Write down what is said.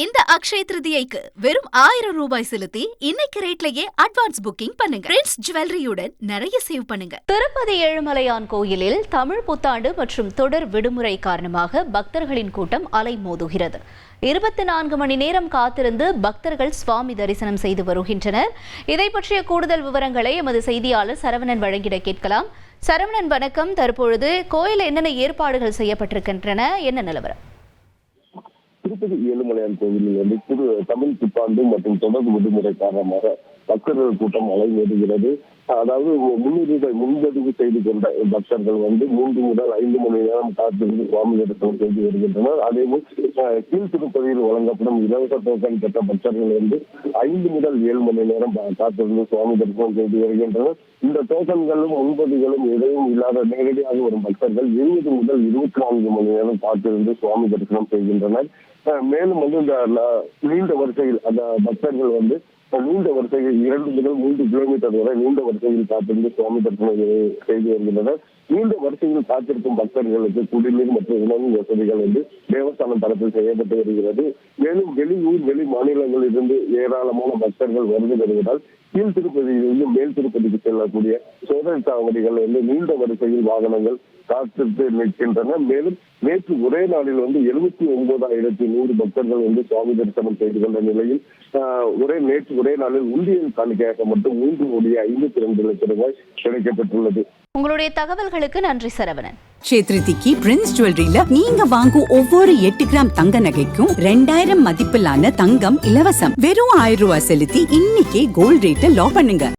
இந்த அக்ஷய திருதியைக்கு வெறும் 1000 ரூபாய் செலுத்தி இன்னைக்கு ரேட்லயே அட்வான்ஸ் புக்கிங் பண்ணுங்க. பிரின்ஸ் ஜுவல்லரியுடன் நிறைய சேவ் பண்ணுங்க. திருப்பதி ஏழுமலையான் கோயிலில் தமிழ் புத்தாண்டு மற்றும் தொடர் விடுமுறை காரணமாக பக்தர்களின் கூட்டம் அலைமோதுகிறது. 24 மணி நேரம் காத்திருந்து பக்தர்கள் சுவாமி தரிசனம் செய்து வருகின்றனர். இதை பற்றிய கூடுதல் விவரங்களை எமது செய்தியாளர் சரவணன் வழங்கிட கேட்கலாம். சரவணன் வணக்கம். தற்பொழுது கோயிலில் என்னென்ன ஏற்பாடுகள் செய்யப்பட்டிருக்கின்றன, என்ன நிலவரம்? திருப்பதி ஏழுமலையான் கோவிலில் தமிழ் புத்தாண்டு மற்றும் தொடர் விடுமுறை காரணமாக பக்தர்கள் கூட்டம் அலைமோதுகிறது. அதாவது முன்பதிவு செய்து கொண்ட பக்தர்கள் 3 முதல் 5 மணி நேரம் காத்திருந்து சுவாமி தரிசனம் செய்து வருகின்றனர். அதேபோல் கீழ்த்திருப்பதியில் வழங்கப்படும் இலவச டோக்கன் பெற்ற பக்தர்கள் 5 முதல் 7 மணி நேரம் காத்திருந்து சுவாமி தரிசனம் செய்து வருகின்றனர். இந்த டோக்கன்களும் முன்பதிகளும் எதையும் இல்லாத நேரடியாக வரும் பக்தர்கள் 20 முதல் 24 மணி நேரம் காத்திருந்து சுவாமி தரிசனம் செய்கின்றனர். மேலும் இந்த நீண்ட வரிசையில் அந்த பக்தர்கள் நீண்ட வரிசையில் 2 முதல் 3 கிலோமீட்டர் வரை நீண்ட வரிசையில் காத்திருந்து சுவாமி தரிசனம் செய்து வருகின்றனர். நீண்ட வரிசையில் காத்திருக்கும் பக்தர்களுக்கு குடிநீர் மற்றும் உணவு வசதிகள் தேவஸ்தானம் தரப்பில் செய்யப்பட்டு வருகிறது. மேலும் வெளி மாநிலங்களில் இருந்து ஏராளமான பக்தர்கள் வருகை வருவதால் கீழ் திருப்பதியிலிருந்து மேல் திருப்பதிக்கு செல்லக்கூடிய சோதனை சாவடிகள் நீண்ட வரிசையில் வாகனங்கள் காத்திருந்து நிற்கின்றன. மேலும் நேற்று ஒரே நாளில் 79,100 பக்தர்கள் சுவாமி தரிசனம் செய்து கொண்ட நிலையில் நேற்று ஒரே நாளில் உண்டியல் காணிக்கையாக மட்டும் 3,52,00,000 ரூபாய் கிடைக்கப்பட்டுள்ளது. உங்களுடைய தகவல்களுக்கு நன்றி சரவணன். சேத்ரிதிக்கு பிரின்ஸ் ஜுவல்லரியில நீங்க வாங்கும் ஒவ்வொரு 8 கிராம் தங்க நகைக்கும் 2000 மதிப்பிலான தங்கம் இலவசம். வெறும் 1000 ரூபாய் செலுத்தி இன்னைக்கே கோல்ட் ரேட்டை லாக் பண்ணுங்க.